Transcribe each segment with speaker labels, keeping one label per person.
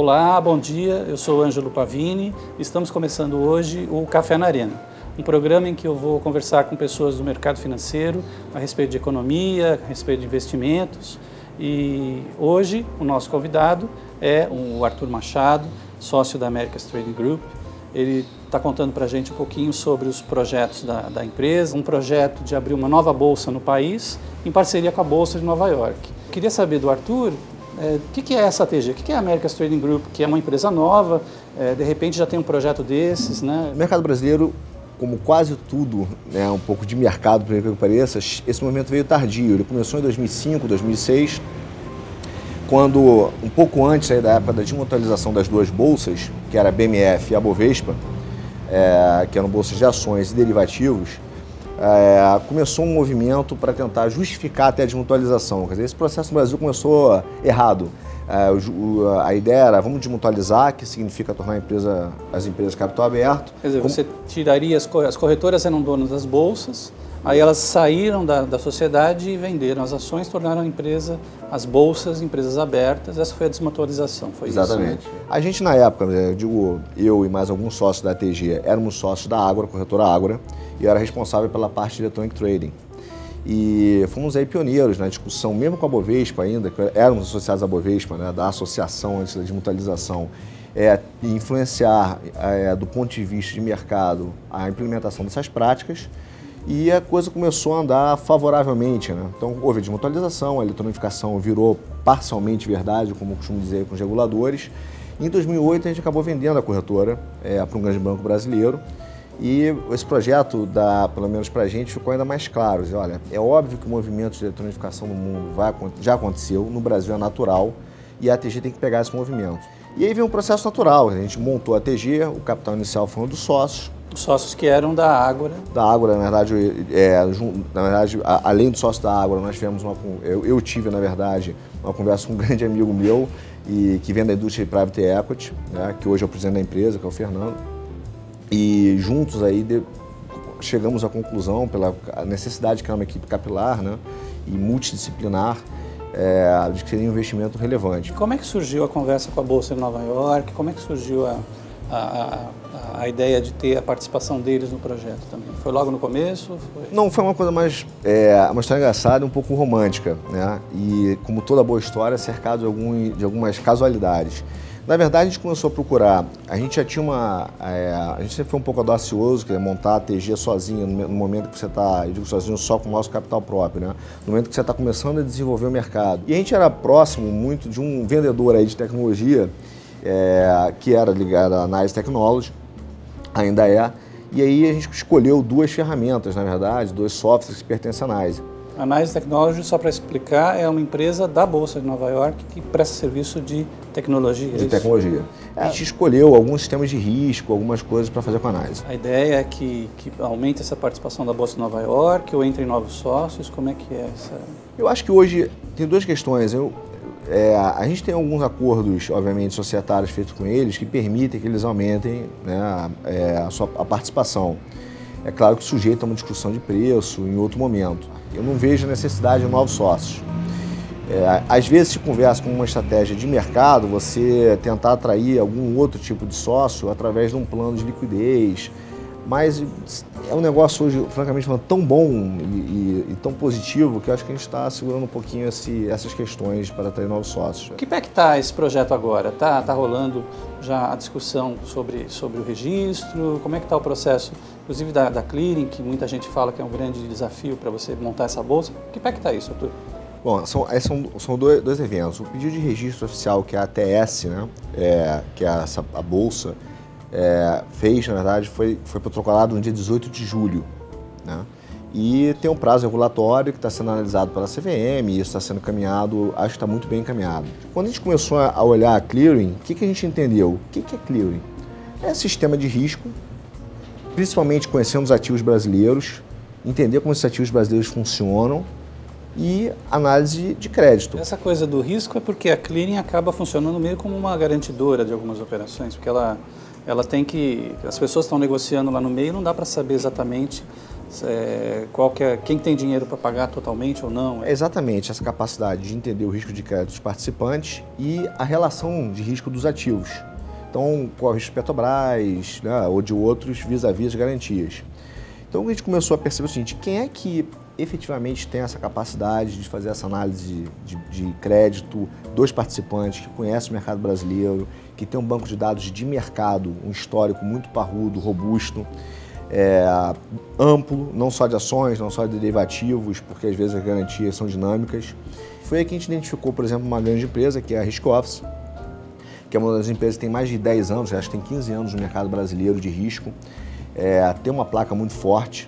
Speaker 1: Olá, bom dia, eu sou Ângelo Pavini, estamos começando hoje o Café na Arena, um programa em que eu vou conversar com pessoas do mercado financeiro a respeito de economia, a respeito de investimentos, e hoje o nosso convidado é o Arthur Machado, sócio da Americas Trading Group. Ele está contando para a gente um pouquinho sobre os projetos da empresa, um projeto de abrir uma nova bolsa no país, em parceria com a Bolsa de Nova York. Queria saber do Arthur, o que é essa ATG? O que é a Americas Trading Group, que é uma empresa nova, de repente já tem um projeto desses, né?
Speaker 2: O mercado brasileiro, como quase tudo, né, um pouco de mercado, por que pareça, esse movimento veio tardio. Ele começou em 2005, 2006, quando, um pouco antes aí da época da desmutualização das duas bolsas, que era a BMF e a Bovespa, que eram bolsas de ações e derivativos, começou um movimento para tentar justificar até a desmutualização. Quer dizer, esse processo no Brasil começou errado. A ideia era, vamos desmutualizar, que significa tornar as empresas de capital aberto.
Speaker 1: Quer dizer, você tiraria, as corretoras eram donas das bolsas, aí elas saíram da sociedade e venderam as ações, tornaram as bolsas, empresas abertas. Essa foi a desmutualização, foi
Speaker 2: Exatamente.
Speaker 1: isso, né?
Speaker 2: A gente, na época, eu e mais alguns sócios da ATG, éramos sócios da Ágora, corretora Ágora, e eu era responsável pela parte de Electronic Trading. E fomos aí pioneiros na discussão, mesmo com a Bovespa ainda, que éramos associados à Bovespa, né, da associação antes da desmutualização, influenciar, do ponto de vista de mercado, a implementação dessas práticas. E a coisa começou a andar favoravelmente, né? Então houve a desmutualização, a eletronificação virou parcialmente verdade, como eu costumo dizer com os reguladores. Em 2008 a gente acabou vendendo a corretora para um grande banco brasileiro e esse projeto, pelo menos para a gente, ficou ainda mais claro. Olha, é óbvio que o movimento de eletronificação no mundo já aconteceu, no Brasil é natural e a ATG tem que pegar esse movimento. E aí veio um processo natural, a gente montou a ATG, o capital inicial foi um dos sócios.
Speaker 1: Os sócios que eram da Ágora.
Speaker 2: Da Ágora, na verdade, além do sócio da Ágora, nós tivemos eu tive, na verdade, uma conversa com um grande amigo meu, que vem da indústria de Private Equity, né, que hoje é o presidente da empresa, que é o Fernando. E juntos aí chegamos à conclusão, pela necessidade de criar uma equipe capilar, né, e multidisciplinar, de que seria um investimento relevante.
Speaker 1: Como é que surgiu a conversa com a Bolsa de Nova York? Como é que surgiu a ideia de ter a participação deles no projeto também? Foi logo no começo?
Speaker 2: Não, foi uma coisa mais, uma história engraçada e um pouco romântica, né? E como toda boa história, cercado de algumas casualidades. Na verdade, a gente começou a procurar, a gente já tinha a gente sempre foi um pouco audacioso, que é montar a TG sozinho, no momento que você está, eu digo sozinho, só com o nosso capital próprio, né? No momento que você está começando a desenvolver o mercado. E a gente era próximo muito de um vendedor aí de tecnologia, que era ligado à Nice Technology, ainda é, e aí a gente escolheu duas ferramentas, na verdade, dois softwares que pertencem à Nice.
Speaker 1: A Nice Technology, só para explicar, é uma empresa da Bolsa de Nova York que presta serviço de tecnologia.
Speaker 2: De tecnologia. A gente escolheu alguns sistemas de risco, algumas coisas para fazer com a Nice.
Speaker 1: A ideia é que aumente essa participação da Bolsa de Nova York ou entre novos sócios? Como é que é essa? Eu
Speaker 2: acho que hoje tem duas questões. A gente tem alguns acordos, obviamente, societários feitos com eles que permitem que eles aumentem, né, a participação. É claro que sujeito a uma discussão de preço em outro momento. Eu não vejo a necessidade de novos sócios. Às vezes se conversa com uma estratégia de mercado, você tentar atrair algum outro tipo de sócio através de um plano de liquidez, mas é um negócio hoje, francamente, tão bom e tão positivo que eu acho que a gente está segurando um pouquinho essas questões para atrair novos sócios.
Speaker 1: Que pé que está esse projeto agora? Tá rolando já a discussão sobre o registro? Como é que está o processo, inclusive da clearing, que muita gente fala que é um grande desafio para você montar essa bolsa? Que pé que está isso, Arthur?
Speaker 2: Bom, são dois eventos. O pedido de registro oficial, que é a ATS, né, que é a bolsa, fez, na verdade, foi protocolado no dia 18 de julho, né? E tem um prazo regulatório que está sendo analisado pela CVM e isso está sendo caminhado, acho que está muito bem encaminhado. Quando a gente começou a olhar a clearing, o que a gente entendeu? O que é clearing? É sistema de risco, principalmente conhecendo os ativos brasileiros, entender como esses ativos brasileiros funcionam e análise de crédito.
Speaker 1: Essa coisa do risco é porque a clearing acaba funcionando meio como uma garantidora de algumas operações, porque ela tem que... As pessoas estão negociando lá no meio, não dá para saber exatamente Quem tem dinheiro para pagar totalmente ou não?
Speaker 2: É exatamente essa capacidade de entender o risco de crédito dos participantes e a relação de risco dos ativos. Então, qual é o risco de Petrobras, né, ou de outros vis-à-vis as garantias. Então, a gente começou a perceber o seguinte: quem é que efetivamente tem essa capacidade de fazer essa análise de crédito dos participantes, que conhece o mercado brasileiro, que tem um banco de dados de mercado, um histórico muito parrudo, robusto, amplo, não só de ações, não só de derivativos, porque às vezes as garantias são dinâmicas. Foi aí que a gente identificou, por exemplo, uma grande empresa, que é a Risk Office, que é uma das empresas que tem mais de 10 anos, acho que tem 15 anos no mercado brasileiro de risco, tem uma placa muito forte,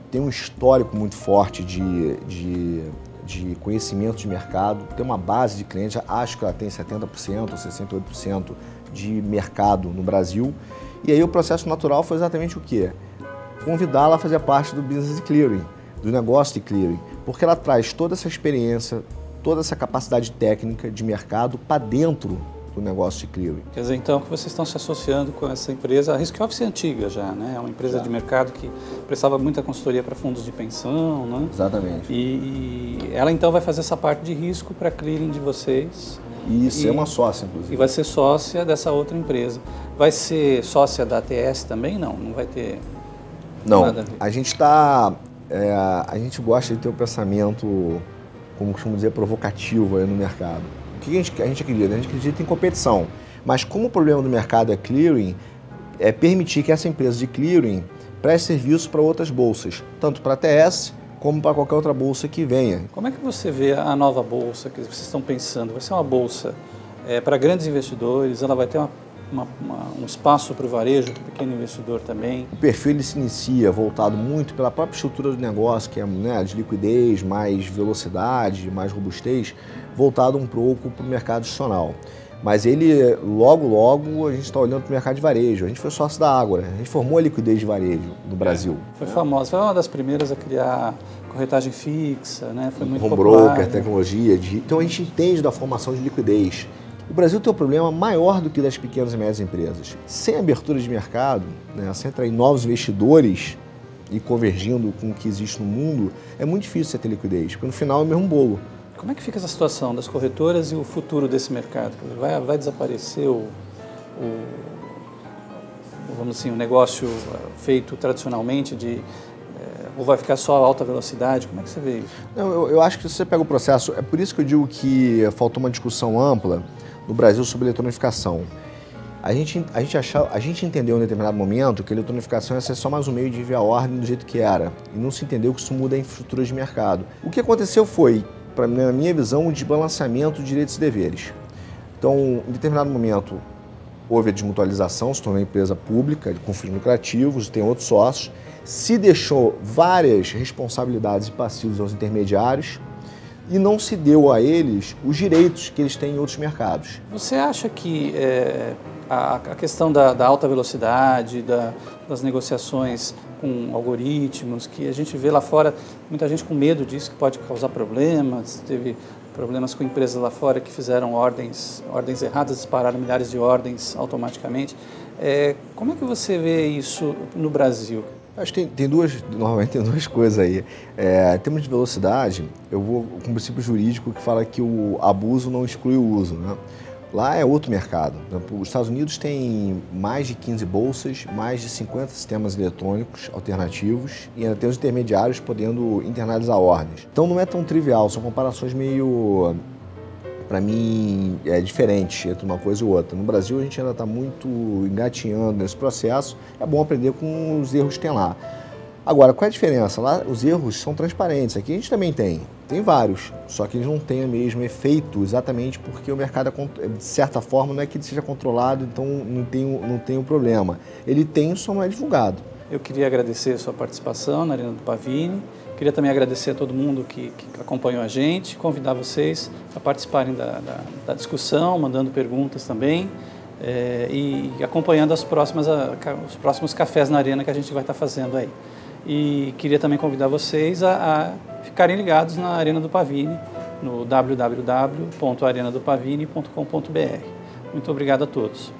Speaker 2: tem um histórico muito forte de conhecimento de mercado, tem uma base de clientes, acho que ela tem 70% ou 68% de mercado no Brasil. E aí o processo natural foi exatamente o quê? Convidá-la a fazer parte do business de clearing, do negócio de clearing, porque ela traz toda essa experiência, toda essa capacidade técnica de mercado para dentro do negócio de clearing.
Speaker 1: Quer dizer, então, que vocês estão se associando com essa empresa, a Risk Office é antiga já, né? É uma empresa de mercado que prestava muita consultoria para fundos de pensão, né?
Speaker 2: Exatamente.
Speaker 1: E ela então vai fazer essa parte de risco para clearing de vocês.
Speaker 2: Isso, é uma sócia, inclusive.
Speaker 1: E vai ser sócia dessa outra empresa. Vai ser sócia da ATS também? Não, não vai ter nada a ver.
Speaker 2: A gente a gente gosta de ter um pensamento, como costumo dizer, provocativo aí no mercado. O que a gente acredita? A gente acredita em competição. Mas como o problema do mercado é clearing, é permitir que essa empresa de clearing preste serviço para outras bolsas, tanto para a ATS como para qualquer outra bolsa que venha.
Speaker 1: Como é que você vê a nova bolsa que vocês estão pensando? Vai ser uma bolsa para grandes investidores? Ela vai ter um espaço para o varejo, para o pequeno investidor também?
Speaker 2: O perfil ele se inicia voltado muito pela própria estrutura do negócio, que é, né, de liquidez, mais velocidade, mais robustez, voltado um pouco para o mercado institucional. Mas ele, logo, a gente está olhando para o mercado de varejo. A gente foi sócio da Ágora, a gente formou a liquidez de varejo no Brasil.
Speaker 1: Foi famosa, foi uma das primeiras a criar corretagem fixa, né? Foi muito
Speaker 2: popular. Home broker, tecnologia. Então a gente entende da formação de liquidez. O Brasil tem um problema maior do que das pequenas e médias empresas. Sem abertura de mercado, né, sem atrair novos investidores e convergindo com o que existe no mundo, é muito difícil você ter liquidez, porque no final é o mesmo bolo.
Speaker 1: Como é que fica essa situação das corretoras e o futuro desse mercado? Vai desaparecer vamos assim, o negócio feito tradicionalmente ou vai ficar só a alta velocidade? Como é que você vê isso?
Speaker 2: Não, eu acho que se você pega o processo, é por isso que eu digo que faltou uma discussão ampla no Brasil sobre eletronificação. A gente entendeu em determinado momento que a eletronificação ia ser só mais um meio de enviar ordem do jeito que era, e não se entendeu que isso muda a infraestrutura de mercado. O que aconteceu foi, na minha visão, um desbalanceamento de direitos e deveres. Então, em determinado momento, houve a desmutualização, se tornou uma empresa pública, com fins lucrativos, tem outros sócios, se deixou várias responsabilidades e passivos aos intermediários e não se deu a eles os direitos que eles têm em outros mercados.
Speaker 1: Você acha que a questão da alta velocidade, das negociações com algoritmos, que a gente vê lá fora, muita gente com medo disso, que pode causar problemas, teve problemas com empresas lá fora que fizeram ordens erradas, dispararam milhares de ordens automaticamente. Como é que você vê isso no Brasil?
Speaker 2: Acho que normalmente tem duas coisas aí. Em termos de velocidade, eu vou com o princípio jurídico que fala que o abuso não exclui o uso, né? Lá é outro mercado. Os Estados Unidos tem mais de 15 bolsas, mais de 50 sistemas eletrônicos alternativos e ainda tem os intermediários podendo internalizar ordens. Então não é tão trivial, são comparações meio, para mim, diferentes entre uma coisa e outra. No Brasil a gente ainda está muito engatinhando nesse processo, é bom aprender com os erros que tem lá. Agora, qual é a diferença? Lá os erros são transparentes, aqui a gente também tem vários, só que eles não têm o mesmo efeito exatamente porque o mercado, de certa forma, não é que ele seja controlado, então não tem um problema. Ele tem, só não é divulgado.
Speaker 1: Eu queria agradecer a sua participação na Arena do Pavini, queria também agradecer a todo mundo que acompanhou a gente, convidar vocês a participarem da discussão, mandando perguntas também, e acompanhando os próximos cafés na Arena que a gente vai estar fazendo aí. E queria também convidar vocês a ficarem ligados na Arena do Pavini, no www.arenadopavini.com.br. Muito obrigado a todos.